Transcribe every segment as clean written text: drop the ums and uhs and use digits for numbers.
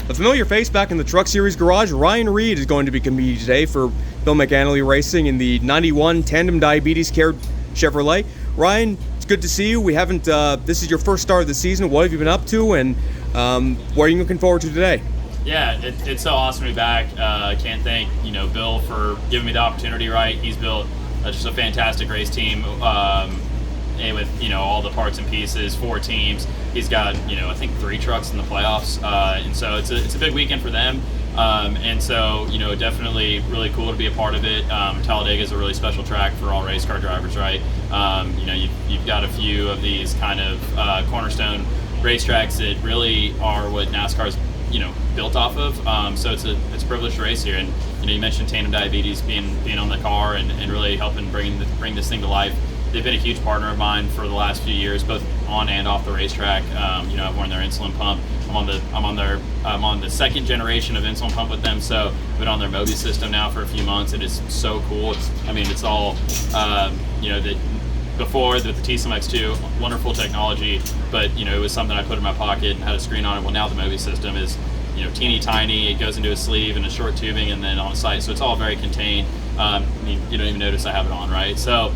A familiar face back in the Truck Series garage, Ryan Reed is going to be competing today for Bill McAnally Racing in the 91 Tandem Diabetes Care Chevrolet. Ryan, it's good to see you. This is your first start of the season. What have you been up to, and what are you looking forward to today? Yeah, it's so awesome to be back. I can't thank Bill for giving me the opportunity. Right, he's built just a fantastic race team, and with all the parts and pieces, 4 teams. He's got I think 3 trucks in the playoffs, and so it's a big weekend for them. And so definitely really cool to be a part of it. Talladega is a really special track for all race car drivers, right? You've got a few of these kind of cornerstone racetracks that really are what NASCAR's built off of. So it's a privilege to race here. And you mentioned Tandem Diabetes being on the car and really helping bring this thing to life. They've been a huge partner of mine for the last few years, both on and off the racetrack. I've worn their insulin pump. I'm on the second generation of insulin pump with them, so I've been on their Mobi system now for a few months. It is so cool. It's all before with the t:slim X2, wonderful technology, but it was something I put in my pocket and had a screen on it. Well, now the Mobi system is teeny tiny. It goes into a sleeve and a short tubing, and then on a site, so it's all very contained. You don't even notice I have it on, right? So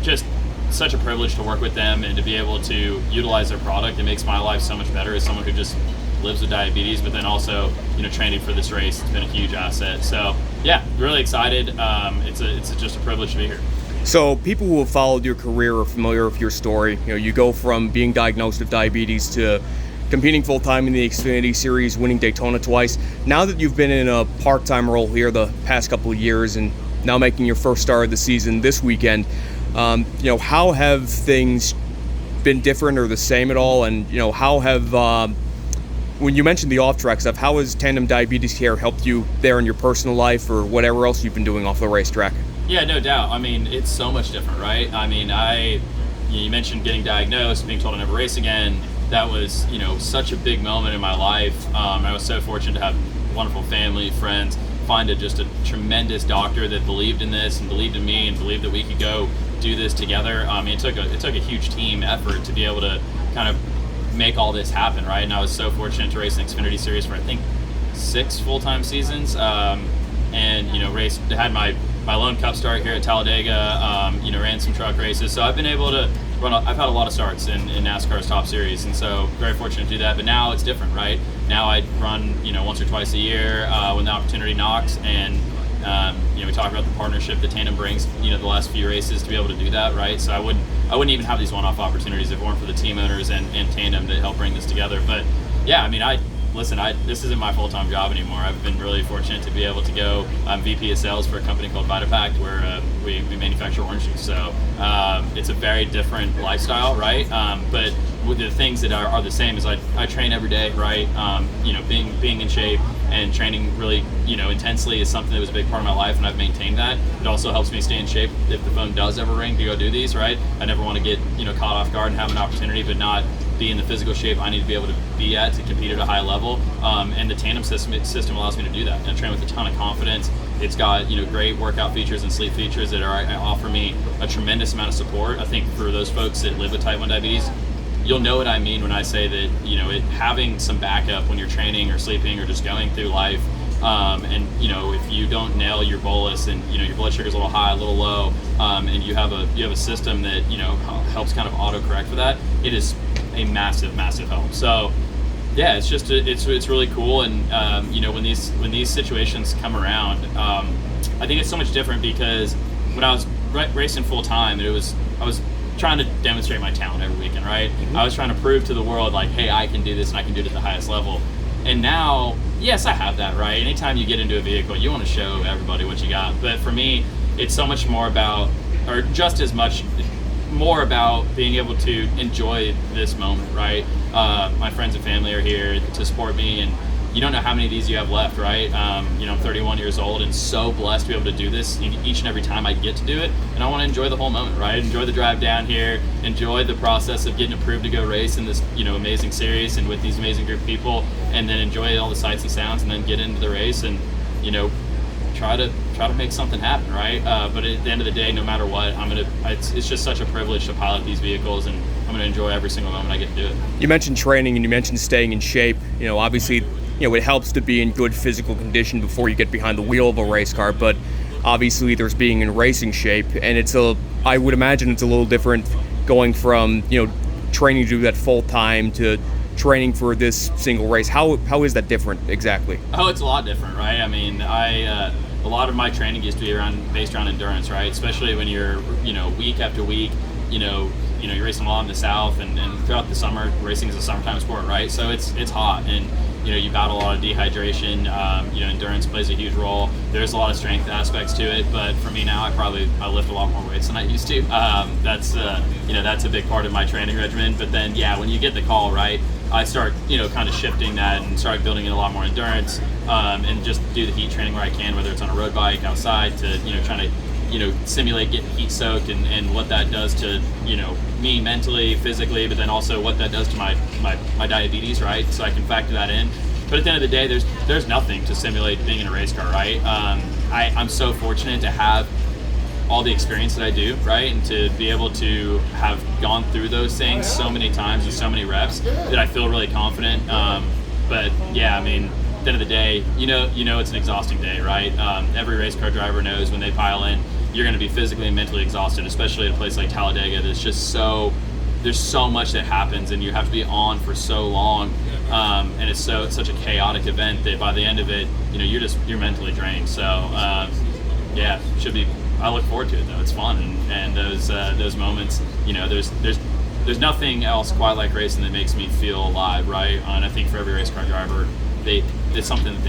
just such a privilege to work with them and to be able to utilize their product. It makes my life so much better as someone who just lives with diabetes, but then also training for this race. It's been a huge asset. So yeah, really excited. It's just a privilege to be here. So people who have followed your career are familiar with your story. You go from being diagnosed with diabetes to competing full-time in the Xfinity Series, winning Daytona twice. Now that you've been in a part-time role here the past couple of years and now making your first start of the season this weekend, how have things been different or the same at all? And how have when you mentioned the off-track stuff, how has Tandem Diabetes Care helped you there in your personal life or whatever else you've been doing off the racetrack? Yeah, no doubt. It's so much different, right? You mentioned getting diagnosed, being told to never race again. That was such a big moment in my life. I was so fortunate to have wonderful family, friends, find just a tremendous doctor that believed in this and believed in me and believed that we could go do this together. It took a huge team effort to be able to kind of make all this happen, right? And I was so fortunate to race in Xfinity Series for I think 6 full-time seasons, had my lone cup start here at Talladega. Ran some truck races, so I've been able to run. I've had a lot of starts in NASCAR's top series, and so very fortunate to do that. But now it's different, right? Now I run once or twice a year when the opportunity knocks, and we talk about the partnership that Tandem brings the last few races to be able to do that, right? So I wouldn't even have these one-off opportunities if it weren't for the team owners and Tandem to help bring this together. But yeah, this isn't my full-time job anymore. I've been really fortunate to be able to go. I'm VP of sales for a company called VitaPact, where we manufacture orange juice. So it's a very different lifestyle, right? But with the things that are the same is I train every day, right? Being in shape and training really intensely is something that was a big part of my life, and I've maintained that. It also helps me stay in shape if the phone does ever ring to go do these, right? I never want to get caught off guard and have an opportunity but not be in the physical shape I need to be able to be at to compete at a high level. And the Tandem system allows me to do that. And I train with a ton of confidence. It's got great workout features and sleep features that offer me a tremendous amount of support. I think for those folks that live with type 1 diabetes, you'll know what I mean when I say that having some backup when you're training or sleeping or just going through life. If you don't nail your bolus and your blood sugar's a little high, a little low, and you have a system that helps kind of auto-correct for that, it is a massive help. So yeah, it's really cool. And when these situations come around, I think it's so much different because when I was racing full time, I was trying to demonstrate my talent every weekend, right? Mm-hmm. I was trying to prove to the world hey, I can do this and I can do it at the highest level. And now, yes, I have that, right? Anytime you get into a vehicle, you want to show everybody what you got. But for me, it's so much more about, or just as much more about being able to enjoy this moment, right? My friends and family are here to support me, and you don't know how many of these you have left, right? I'm 31 years old and so blessed to be able to do this each and every time I get to do it. And I want to enjoy the whole moment, right? Enjoy the drive down here, enjoy the process of getting approved to go race in this, amazing series and with these amazing group of people, and then enjoy all the sights and sounds, and then get into the race and, try to make something happen, right? But at the end of the day, no matter what, it's just such a privilege to pilot these vehicles, and I'm gonna enjoy every single moment I get to do it. You mentioned training and you mentioned staying in shape. Obviously it helps to be in good physical condition before you get behind the wheel of a race car, but obviously there's being in racing shape, and I would imagine it's a little different going from, training to do that full time to training for this single race. How is that different exactly? Oh, it's a lot different, right? I mean, a lot of my training used to be based around endurance, right? Especially when you're, week after week, you're racing a lot in the South, and throughout the summer, racing is a summertime sport, right? So it's hot, and you battle a lot of dehydration. Endurance plays a huge role. There's a lot of strength aspects to it, but for me now, I lift a lot more weights than I used to. That's a big part of my training regimen. But then, when you get the call, right, I start, kind of shifting that and start building in a lot more endurance, and just do the heat training where I can, whether it's on a road bike outside, to trying to simulate getting heat soaked, and what that does to me mentally, physically, but then also what that does to my diabetes, right? So I can factor that in. But at the end of the day, there's nothing to simulate being in a race car, right? I'm so fortunate to have all the experience that I do, right? And to be able to have gone through those things so many times with so many reps that I feel really confident. But yeah, I mean, at the end of the day, it's an exhausting day, right? Every race car driver knows when they pile in, you're going to be physically and mentally exhausted, especially at a place like Talladega. There's so much that happens, and you have to be on for so long, and it's such a chaotic event that by the end of it, you're mentally drained. So should be. I look forward to it though. It's fun, and those moments, there's nothing else quite like racing that makes me feel alive, right? And I think for every race car driver, it's something that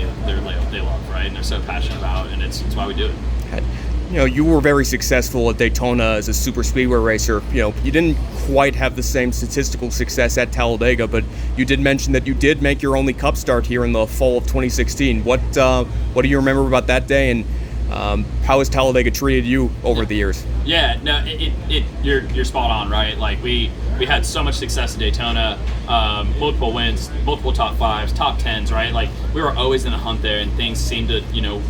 they love, right? And they're so passionate about, and it's why we do it. You were very successful at Daytona as a super speedway racer. You didn't quite have the same statistical success at Talladega, but you did mention that you did make your only Cup start here in the fall of 2016. What do you remember about that day, and how has Talladega treated you over the years? Yeah, no, you're spot on, right? Like we had so much success at Daytona, multiple wins, multiple top fives, top tens, right? Like we were always in the hunt there, and things seemed to,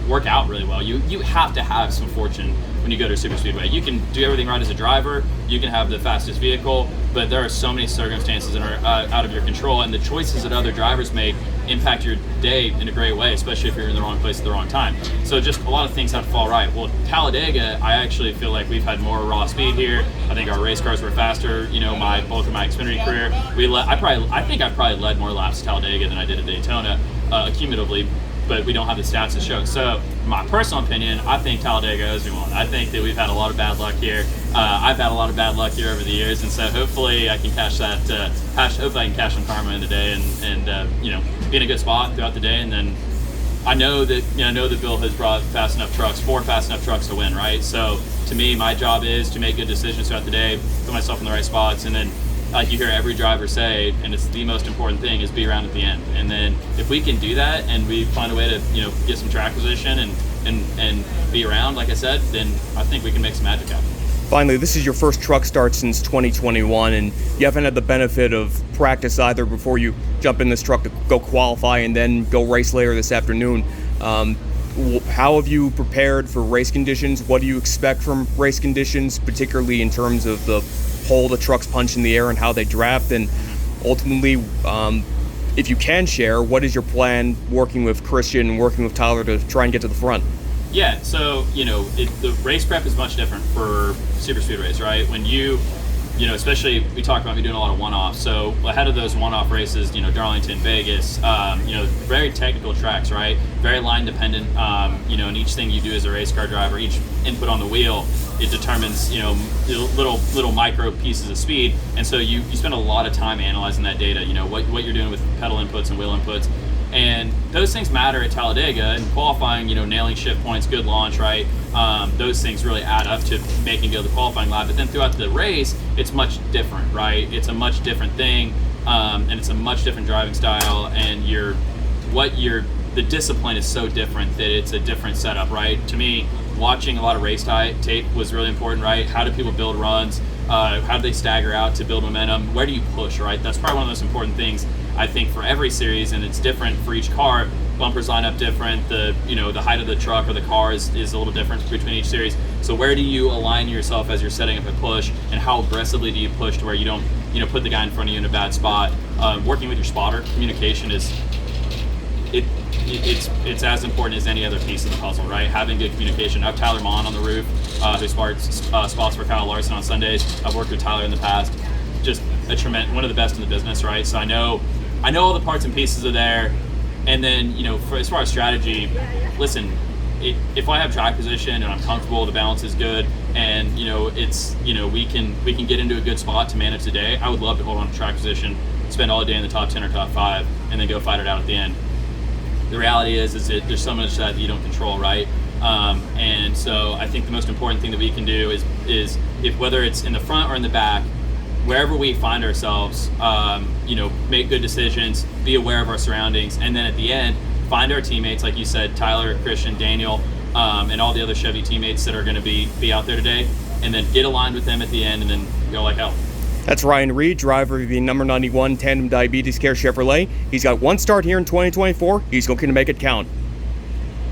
work out really well. You have to have some fortune when you go to a super speedway. You can do everything right as a driver, you can have the fastest vehicle, but there are so many circumstances that are out of your control, and the choices that other drivers make impact your day in a great way, especially if you're in the wrong place at the wrong time. So just a lot of things have to fall right. Well, Talladega, I actually feel like we've had more raw speed here. I think our race cars were faster. Both of my Xfinity career, I think I probably led more laps at Talladega than I did at Daytona, cumulatively, but we don't have the stats to show. So, in my personal opinion, I think Talladega owes me one. I think that we've had a lot of bad luck here. I've had a lot of bad luck here over the years, and so hopefully I can cash that. Hopefully I can cash some karma in the day, and be in a good spot throughout the day. And then I know that Bill has brought four fast enough trucks to win, right? So to me, my job is to make good decisions throughout the day, put myself in the right spots, and then, like you hear every driver say, and it's the most important thing, is be around at the end. And then if we can do that, and we find a way to get some track position and be around, like I said, then I think we can make some magic happen. Finally, this is your first truck start since 2021, and you haven't had the benefit of practice either before you jump in this truck to go qualify and then go race later this afternoon. How have you prepared for race conditions? What do you expect from race conditions, particularly in terms of the hole the trucks punch in the air and how they draft? And ultimately, if you can share, what is your plan working with Christian and working with Tyler to try and get to the front? Yeah, so, the race prep is much different for super speedways, right? When especially we talked about me doing a lot of one-offs. So ahead of those one-off races, Darlington, Vegas, very technical tracks, right? Very line dependent, and each thing you do as a race car driver, each input on the wheel, it determines, little micro pieces of speed. And so you spend a lot of time analyzing that data, what you're doing with pedal inputs and wheel inputs. And those things matter at Talladega, and qualifying, nailing shift points, good launch, right? Those things really add up to making it to the qualifying lap. But then throughout the race, it's much different, right? It's a much different thing, and it's a much different driving style, and the discipline is so different that it's a different setup, right? To me, watching a lot of race tape was really important, right? How do people build runs? How do they stagger out to build momentum? Where do you push, right? That's probably one of the most important things, I think, for every series, and it's different for each car. Bumpers line up different. The height of the truck or the car is a little different between each series. So where do you align yourself as you're setting up a push, and how aggressively do you push to where you don't put the guy in front of you in a bad spot? Working with your spotter, communication is it's as important as any other piece of the puzzle, right? Having good communication. I have Tyler Mon on the roof, who spots for Kyle Larson on Sundays. I've worked with Tyler in the past. Just a tremendous, one of the best in the business, right? So I know all the parts and pieces are there. And then, as far as strategy, listen, if I have track position and I'm comfortable, the balance is good, and we can get into a good spot to manage the day, I would love to hold on to track position, spend all day in the top 10 or top 5, and then go fight it out at the end. The reality is that there's so much that you don't control, right? And so I think the most important thing that we can do is if whether it's in the front or in the back, wherever we find ourselves, make good decisions, be aware of our surroundings, and then at the end, find our teammates, like you said, Tyler, Christian, Daniel, and all the other Chevy teammates that are going to be out there today, and then get aligned with them at the end, and then go like hell. That's Ryan Reed, driver of the number 91 Tandem Diabetes Care Chevrolet. He's got one start here in 2024. He's looking to make it count.